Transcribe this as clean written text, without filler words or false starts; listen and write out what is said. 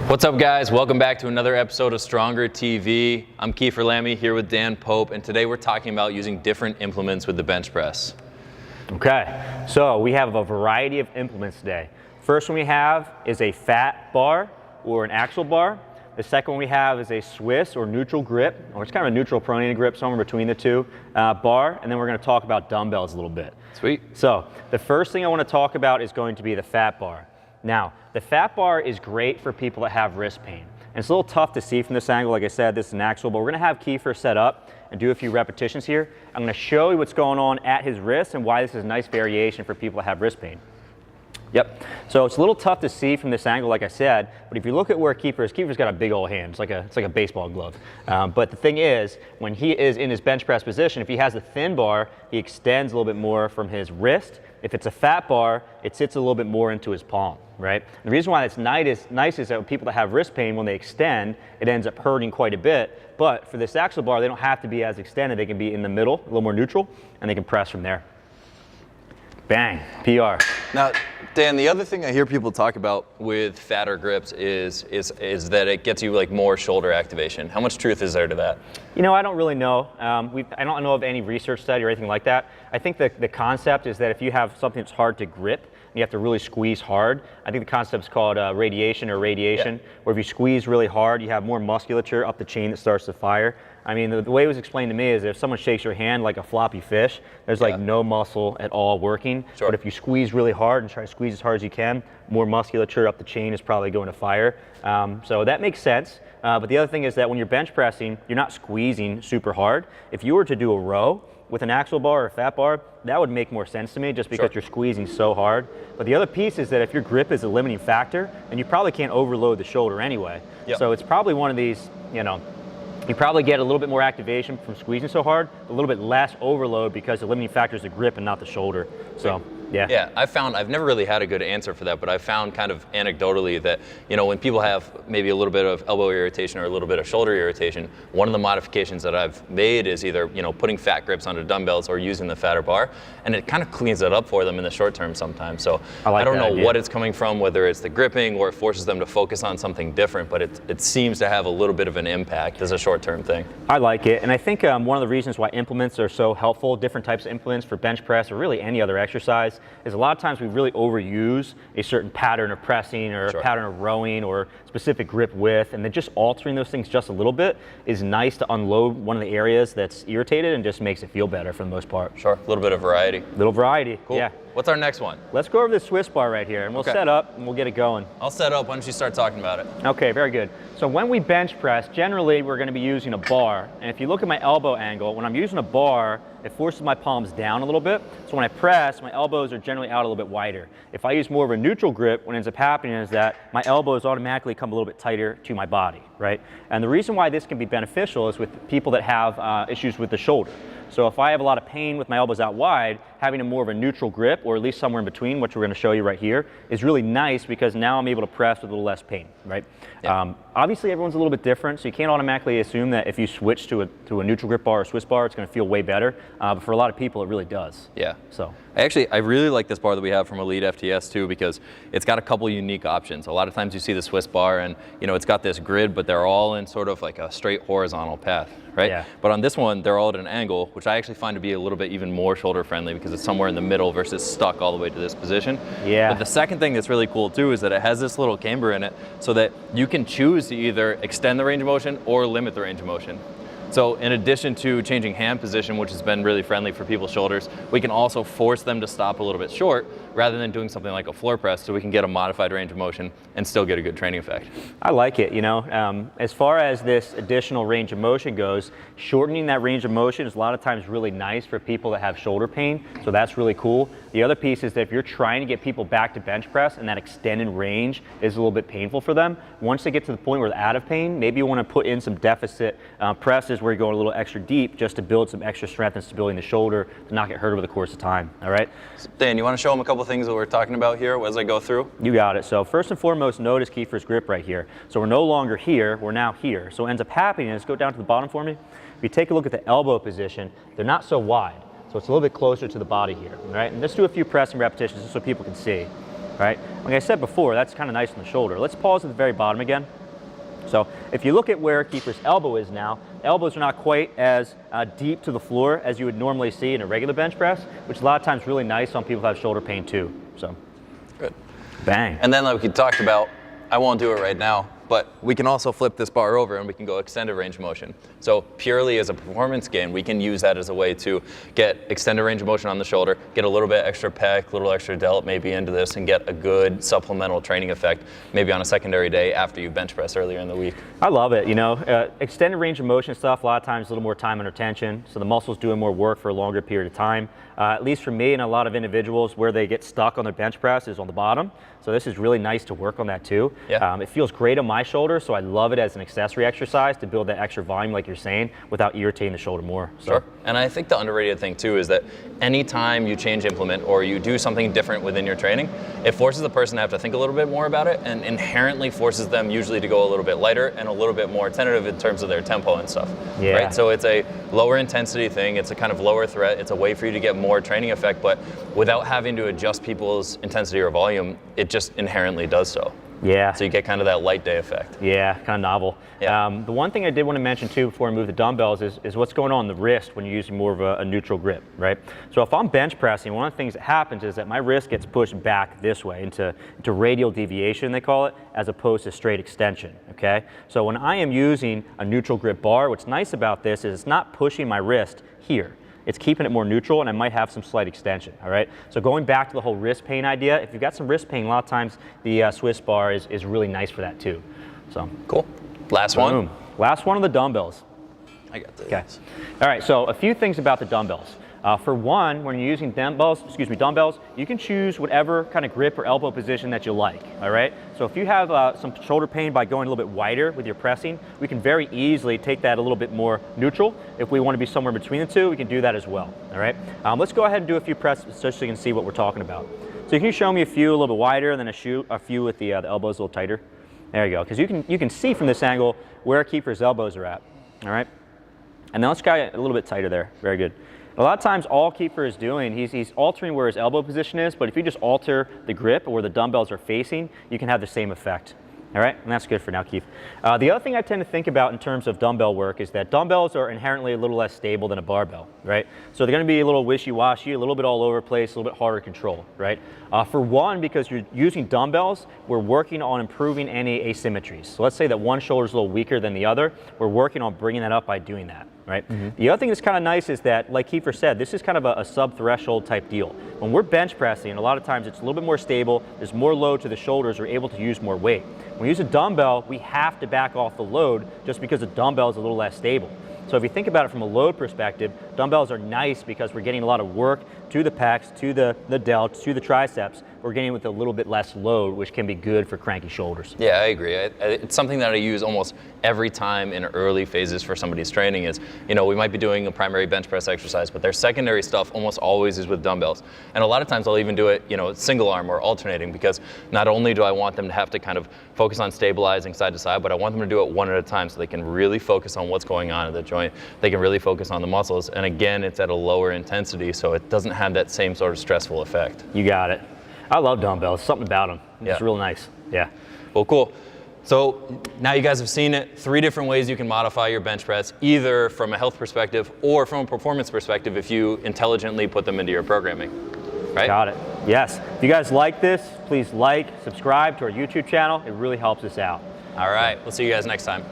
What's up, guys? Welcome back to another episode of Stronger TV. I'm Kiefer Lammi here with Dan Pope, and today we're talking about using different implements with the bench press. Okay, so we have a variety of implements today. First one we have is a fat bar or an axle bar. The second one we have is a Swiss or neutral grip, or it's kind of a neutral pronated grip, somewhere between the two, bar, and then we're going to talk about dumbbells a little bit. Sweet. So the first thing I want to talk about is going to be the fat bar. Now, the fat bar is great for people that have wrist pain. And it's a little tough to see from this angle. Like I said, this is an axle, but we're going to have Kiefer set up and do a few repetitions here. I'm going to show you what's going on at his wrist and why this is a nice variation for people that have wrist pain. Yep. So it's a little tough to see from this angle, like I said, but if you look at where Kiefer's got a big old hand. It's like a baseball glove. But the thing is, when he is in his bench press position, if he has a thin bar, he extends a little bit more from his wrist. If it's a fat bar, it sits a little bit more into his palm, right? And the reason why it's nice is that when people that have wrist pain, when they extend, it ends up hurting quite a bit. But for this axle bar, they don't have to be as extended. They can be in the middle, a little more neutral, and they can press from there. Bang, PR. Now, Dan, the other thing I hear people talk about with fatter grips is that it gets you like more shoulder activation. How much truth is there to that? You know, I don't really know. I don't know of any research study or anything like that. I think the concept is that if you have something that's hard to grip, and you have to really squeeze hard. I think the concept is called radiation, where if you squeeze really hard, you have more musculature up the chain that starts to fire. I mean, the way it was explained to me is if someone shakes your hand like a floppy fish, there's like no muscle at all working. Sure. But if you squeeze really hard and try to squeeze as hard as you can, more musculature up the chain is probably going to fire. So that makes sense. But the other thing is that when you're bench pressing, you're not squeezing super hard. If you were to do a row with an axle bar or a fat bar, that would make more sense to me just because you're squeezing so hard. But the other piece is that if your grip is a limiting factor, then you probably can't overload the shoulder anyway. So it's probably one of these, you know, you probably get a little bit more activation from squeezing so hard, a little bit less overload because the limiting factor is the grip and not the shoulder. So, yeah. Yeah, I've never really had a good answer for that, but I've found kind of anecdotally that, you know, when people have maybe a little bit of elbow irritation or a little bit of shoulder irritation, one of the modifications that I've made is either, you know, putting fat grips onto dumbbells or using the fatter bar, and it kind of cleans it up for them in the short term sometimes. So I don't know what it's coming from, whether it's the gripping or it forces them to focus on something different, but it seems to have a little bit of an impact as a short-term thing. I like it, and I think one of the reasons why implements are so helpful, different types of implements for bench press or really any other exercise, is a lot of times we really overuse a certain pattern of pressing or a pattern of rowing or specific grip width, and then just altering those things just a little bit is nice to unload one of the areas that's irritated and just makes it feel better for the most part. Sure, a little bit of variety. Little variety, cool. Yeah. What's our next one? Let's go over the Swiss bar right here, and we'll set up and we'll get it going. I'll set up. Why don't you start talking about it? Okay, very good. So when we bench press, generally we're going to be using a bar. And if you look at my elbow angle, when I'm using a bar, it forces my palms down a little bit. So when I press, my elbows are generally out a little bit wider. If I use more of a neutral grip, what ends up happening is that my elbows automatically come a little bit tighter to my body, right? And the reason why this can be beneficial is with people that have issues with the shoulder. So if I have a lot of pain with my elbows out wide, having a more of a neutral grip, or at least somewhere in between, which we're going to show you right here, is really nice because now I'm able to press with a little less pain, right? Yeah. Obviously, everyone's a little bit different, so you can't automatically assume that if you switch to a neutral grip bar or Swiss bar, it's going to feel way better. But for a lot of people, it really does. Yeah. So I really like this bar that we have from Elite FTS too, because it's got a couple unique options. A lot of times you see the Swiss bar and, you know, it's got this grid, but they're all in sort of like a straight horizontal path, right? Yeah. But on this one, they're all at an angle, which I actually find to be a little bit even more shoulder friendly because it's somewhere in the middle versus stuck all the way to this position. Yeah. But the second thing that's really cool too is that it has this little camber in it so that you can choose to either extend the range of motion or limit the range of motion. So in addition to changing hand position, which has been really friendly for people's shoulders, we can also force them to stop a little bit short rather than doing something like a floor press, so we can get a modified range of motion and still get a good training effect. I like it, you know. As far as this additional range of motion goes, shortening that range of motion is a lot of times really nice for people that have shoulder pain, so that's really cool. The other piece is that if you're trying to get people back to bench press and that extended range is a little bit painful for them, once they get to the point where they're out of pain, maybe you want to put in some deficit presses where you're going a little extra deep just to build some extra strength and stability in the shoulder to not get hurt over the course of time, all right? Dan, you want to show them a couple things that we're talking about here as I go through? You got it. So first and foremost, notice Kiefer's grip right here. So we're no longer here, we're now here. So what ends up happening is, go down to the bottom for me. If you take a look at the elbow position, they're not so wide. So it's a little bit closer to the body here, all right? And let's do a few press and repetitions just so people can see, all right? Like I said before, that's kind of nice on the shoulder. Let's pause at the very bottom again. So if you look at where Kiefer's elbow is now, elbows are not quite as deep to the floor as you would normally see in a regular bench press, which is a lot of times really nice on people who have shoulder pain too. So, good. Bang. And then like we talked about, I won't do it right now, but we can also flip this bar over and we can go extended range of motion. So purely as a performance gain, we can use that as a way to get extended range of motion on the shoulder, get a little bit extra pec, a little extra delt maybe into this, and get a good supplemental training effect maybe on a secondary day after you bench press earlier in the week. I love it. You know, extended range of motion stuff, a lot of times a little more time under tension, so the muscle's doing more work for a longer period of time. At least for me and a lot of individuals, where they get stuck on their bench press is on the bottom. So this is really nice to work on that too. Yeah. It feels great on my shoulder, so I love it as an accessory exercise to build that extra volume like you're saying without irritating the shoulder more. So. Sure. And I think the underrated thing too is that anytime you change implement or you do something different within your training, it forces the person to have to think a little bit more about it, and inherently forces them usually to go a little bit lighter and a little bit more tentative in terms of their tempo and stuff. Yeah. Right? So it's a lower intensity thing, it's a kind of lower threat, it's a way for you to get more training effect, but without having to adjust people's intensity or volume, it just inherently does so. Yeah. So you get kind of that light day effect. Yeah, kind of novel. Yeah. The one thing I did want to mention too before I move the dumbbells is what's going on in the wrist when you're using more of a neutral grip, right? So if I'm bench pressing, one of the things that happens is that my wrist gets pushed back this way into radial deviation, they call it, as opposed to straight extension, okay? So when I am using a neutral grip bar, what's nice about this is it's not pushing my wrist here. It's keeping it more neutral, and I might have some slight extension, all right? So going back to the whole wrist pain idea, if you've got some wrist pain, a lot of times the Swiss bar is really nice for that too. So cool. Last one. Last one of the dumbbells. I got this. Okay. All right, so a few things about the dumbbells. For one, when you're using dumbbells, you can choose whatever kind of grip or elbow position that you like, all right? So if you have some shoulder pain by going a little bit wider with your pressing, we can very easily take that a little bit more neutral. If we want to be somewhere between the two, we can do that as well, all right? Let's go ahead and do a few presses just so you can see what we're talking about. So can you show me a few a little bit wider and then a few with the elbows a little tighter? There you go, because you can see from this angle where Kiefer's elbows are at, all right? And then let's go a little bit tighter there, very good. A lot of times all Kiefer is doing, he's altering where his elbow position is, but if you just alter the grip or where the dumbbells are facing, you can have the same effect. All right, and that's good for now, Keith. The other thing I tend to think about in terms of dumbbell work is that dumbbells are inherently a little less stable than a barbell, right? So they're gonna be a little wishy-washy, a little bit all over the place, a little bit harder to control, right? For one, because you're using dumbbells, we're working on improving any asymmetries. So let's say that one shoulder is a little weaker than the other, we're working on bringing that up by doing that. Right? Mm-hmm. The other thing that's kind of nice is that, like Kiefer said, this is kind of a sub-threshold type deal. When we're bench pressing, a lot of times it's a little bit more stable, there's more load to the shoulders, we're able to use more weight. When we use a dumbbell, we have to back off the load just because the dumbbell is a little less stable. So if you think about it from a load perspective, dumbbells are nice because we're getting a lot of work to the pecs, to the delts, to the triceps. We're getting with a little bit less load, which can be good for cranky shoulders. Yeah, I agree. It's something that I use almost every time in early phases for somebody's training is, you know, we might be doing a primary bench press exercise, but their secondary stuff almost always is with dumbbells. And a lot of times I'll even do it, you know, single arm or alternating, because not only do I want them to have to kind of focus on stabilizing side to side, but I want them to do it one at a time so they can really focus on what's going on in the joint. They can really focus on the muscles. And again, it's at a lower intensity, so it doesn't have that same sort of stressful effect. You got it. I love dumbbells, something about them. It's real nice, yeah. Well, cool. So now you guys have seen it, 3 different ways you can modify your bench press, either from a health perspective or from a performance perspective if you intelligently put them into your programming, right? Got it, yes. If you guys like this, please like, subscribe to our YouTube channel. It really helps us out. All right, we'll see you guys next time.